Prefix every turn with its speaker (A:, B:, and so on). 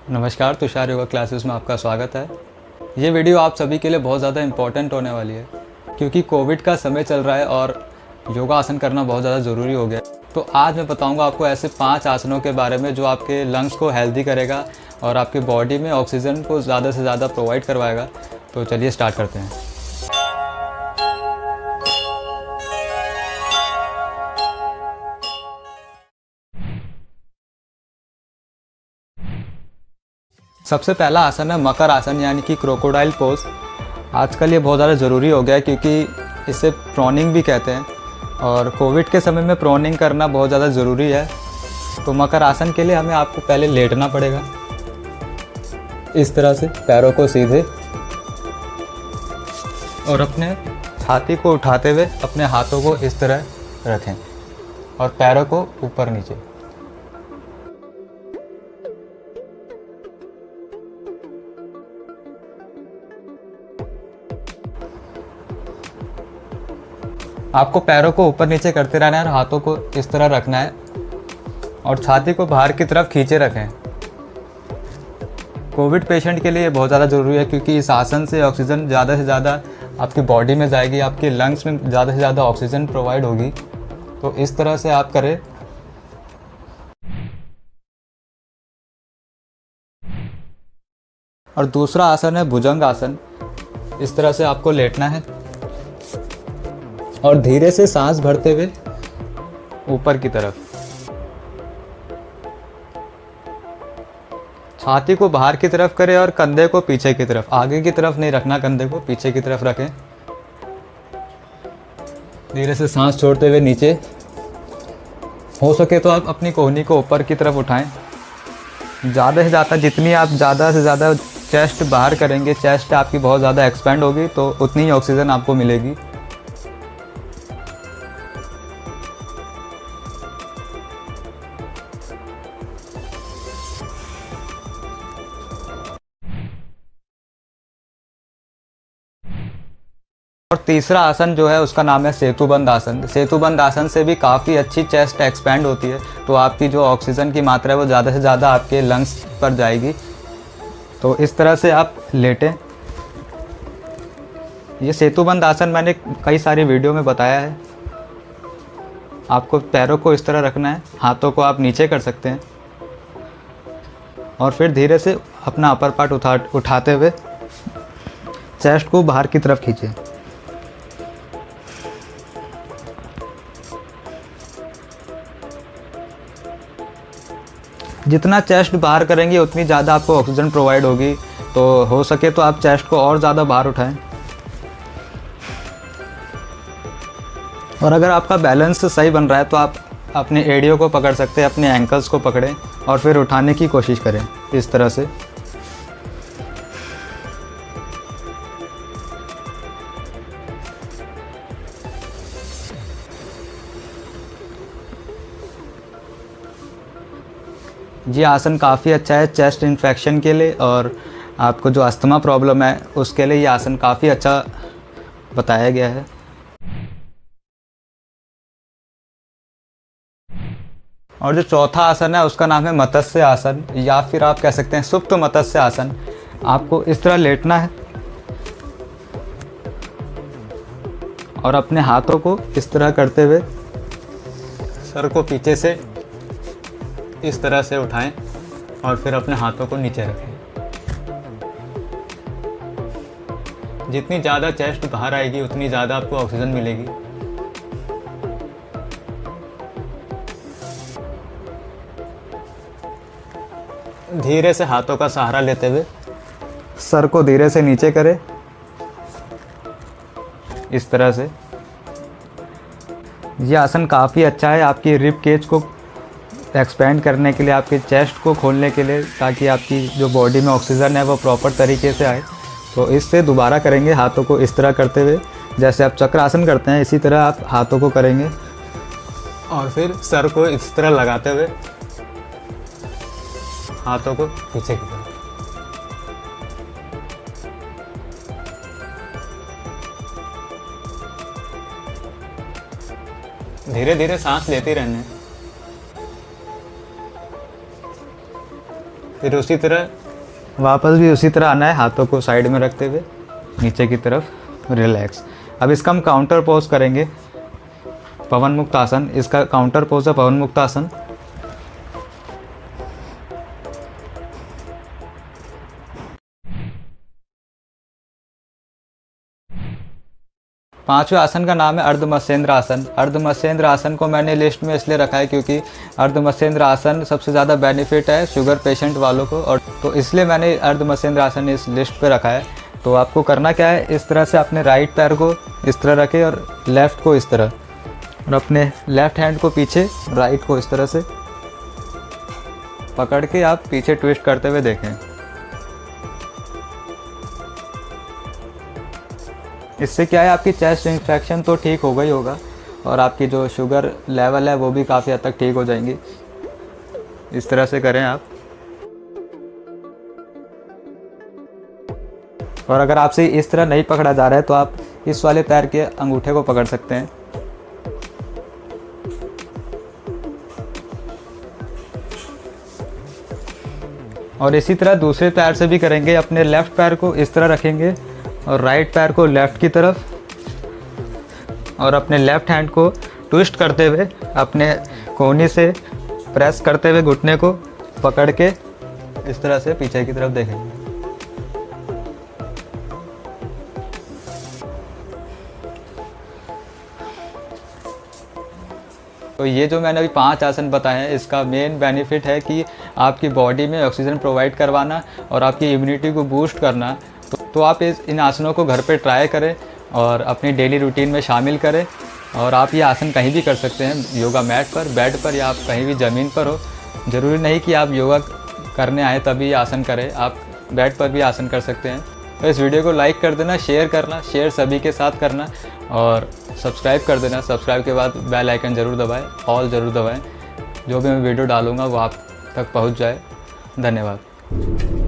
A: नमस्कार, तुषार योगा क्लासेस में आपका स्वागत है। ये वीडियो आप सभी के लिए बहुत ज़्यादा इम्पोर्टेंट होने वाली है क्योंकि कोविड का समय चल रहा है और योगा आसन करना बहुत ज़्यादा ज़रूरी हो गया। तो आज मैं बताऊंगा आपको ऐसे 5 आसनों के बारे में जो आपके लंग्स को हेल्दी करेगा और आपके बॉडी में ऑक्सीजन को ज़्यादा से ज़्यादा प्रोवाइड करवाएगा। तो चलिए स्टार्ट करते हैं। सबसे पहला आसन है मकर आसन यानी कि क्रोकोडाइल पोज। आजकल ये बहुत ज़्यादा ज़रूरी हो गया है क्योंकि इसे प्रोनिंग भी कहते हैं और कोविड के समय में प्रोनिंग करना बहुत ज़्यादा ज़रूरी है। तो मकर आसन के लिए हमें आपको पहले लेटना पड़ेगा, इस तरह से पैरों को सीधे, और अपने छाती को उठाते हुए अपने हाथों को इस तरह रखें और पैरों को ऊपर नीचे। आपको पैरों को ऊपर नीचे करते रहना है और हाथों को इस तरह रखना है और छाती को बाहर की तरफ खींचे रखें। कोविड पेशेंट के लिए बहुत ज़्यादा ज़रूरी है क्योंकि इस आसन से ऑक्सीजन ज़्यादा से ज़्यादा आपकी बॉडी में जाएगी, आपके लंग्स में ज़्यादा से ज़्यादा ऑक्सीजन प्रोवाइड होगी। तो इस तरह से आप करें। और दूसरा आसन है भुजंग आसन। इस तरह से आपको लेटना है और धीरे से सांस भरते हुए ऊपर की तरफ, छाती को बाहर की तरफ करें और कंधे को पीछे की तरफ, आगे की तरफ नहीं रखना, कंधे को पीछे की तरफ रखें। धीरे से सांस छोड़ते हुए नीचे, हो सके तो आप अपनी कोहनी को ऊपर की तरफ उठाएं। ज़्यादा से ज़्यादा जितनी आप ज़्यादा से ज़्यादा चेस्ट बाहर करेंगे, चेस्ट आपकी बहुत ज़्यादा एक्सपेंड होगी तो उतनी ही ऑक्सीजन आपको मिलेगी। और तीसरा आसन जो है उसका नाम है सेतुबंद आसन। सेतुबंद आसन से भी काफ़ी अच्छी चेस्ट एक्सपेंड होती है, तो आपकी जो ऑक्सीजन की मात्रा है वो ज़्यादा से ज़्यादा आपके लंग्स पर जाएगी। तो इस तरह से आप लेटें। ये सेतुबंद आसन मैंने कई सारी वीडियो में बताया है। आपको पैरों को इस तरह रखना है, हाथों को आप नीचे कर सकते हैं और फिर धीरे से अपना अपर पार्ट उठाते हुए चेस्ट को बाहर की तरफ खींचें। जितना चेस्ट बाहर करेंगे उतनी ज़्यादा आपको ऑक्सीजन प्रोवाइड होगी। तो हो सके तो आप चेस्ट को और ज़्यादा बाहर उठाएं। और अगर आपका बैलेंस सही बन रहा है तो आप अपने एड़ियों को पकड़ सकते हैं, अपने एंकल्स को पकड़ें और फिर उठाने की कोशिश करें इस तरह से। ये आसन काफ़ी अच्छा है चेस्ट इन्फेक्शन के लिए, और आपको जो अस्थमा प्रॉब्लम है उसके लिए ये आसन काफ़ी अच्छा बताया गया है। और जो चौथा आसन है उसका नाम है मत्स्य आसन, या फिर आप कह सकते हैं सुप्त मत्स्य आसन। आपको इस तरह लेटना है और अपने हाथों को इस तरह करते हुए सर को पीछे से इस तरह से उठाएं और फिर अपने हाथों को नीचे रखें। जितनी ज़्यादा चेस्ट बाहर आएगी उतनी ज़्यादा आपको ऑक्सीजन मिलेगी। धीरे से हाथों का सहारा लेते हुए सर को धीरे से नीचे करें इस तरह से। यह आसन काफ़ी अच्छा है आपकी रिब केज को एक्सपेंड करने के लिए, आपके चेस्ट को खोलने के लिए, ताकि आपकी जो बॉडी में ऑक्सीजन है वो प्रॉपर तरीके से आए। तो इससे दोबारा करेंगे हाथों को इस तरह करते हुए, जैसे आप चक्र आसन करते हैं इसी तरह आप हाथों को करेंगे और फिर सर को इस तरह लगाते हुए हाथों को पीछे की तरफ। धीरे धीरे सांस लेते रहना है। फिर उसी तरह वापस भी उसी तरह आना है, हाथों को साइड में रखते हुए नीचे की तरफ रिलैक्स। अब इसका हम काउंटर पोज करेंगे, पवन मुक्त आसन। इसका काउंटर पोज है पवन मुक्त आसन। पांचवें आसन का नाम है अर्धमत्स्येंद्र आसन। अर्धमत्स्येंद्र आसन को मैंने लिस्ट में इसलिए रखा है क्योंकि अर्धमत्स्येंद्र आसन सबसे ज़्यादा बेनिफिट है शुगर पेशेंट वालों को, और तो इसलिए मैंने अर्धमत्स्येंद्र आसन इस लिस्ट पे रखा है। तो आपको करना क्या है, इस तरह से अपने राइट पैर को इस तरह रखें और लेफ़्ट को इस तरह, और अपने लेफ़्ट हैंड को पीछे, राइट को इस तरह से पकड़ के आप पीछे ट्विस्ट करते हुए देखें। इससे क्या है, आपकी चेस्ट इन्फेक्शन तो ठीक होगा ही होगा, और आपकी जो शुगर लेवल है वो भी काफ़ी हद तक ठीक हो जाएंगी। इस तरह से करें आप। और अगर आपसे इस तरह नहीं पकड़ा जा रहा है तो आप इस वाले पैर के अंगूठे को पकड़ सकते हैं। और इसी तरह दूसरे पैर से भी करेंगे। अपने लेफ़्ट पैर को इस तरह रखेंगे और राइट पैर को लेफ़्ट की तरफ, और अपने लेफ़्ट हैंड को ट्विस्ट करते हुए अपने कोहनी से प्रेस करते हुए घुटने को पकड़ के इस तरह से पीछे की तरफ देखेंगे। तो ये जो मैंने अभी 5 आसन बताए हैं, इसका मेन बेनिफिट है कि आपकी बॉडी में ऑक्सीजन प्रोवाइड करवाना और आपकी इम्यूनिटी को बूस्ट करना। तो आप इन आसनों को घर पे ट्राई करें और अपनी डेली रूटीन में शामिल करें। और आप ये आसन कहीं भी कर सकते हैं, योगा मैट पर, बेड पर, या आप कहीं भी ज़मीन पर हो। ज़रूरी नहीं कि आप योगा करने आए तभी ये आसन करें, आप बेड पर भी आसन कर सकते हैं। तो इस वीडियो को लाइक कर देना, शेयर करना, शेयर सभी के साथ करना, और सब्सक्राइब कर देना। सब्सक्राइब के बाद बेल आइकन ज़रूर दबाएं, ऑल ज़रूर दबाएं, जो भी मैं वीडियो डालूँगा वो आप तक पहुँच जाए। धन्यवाद।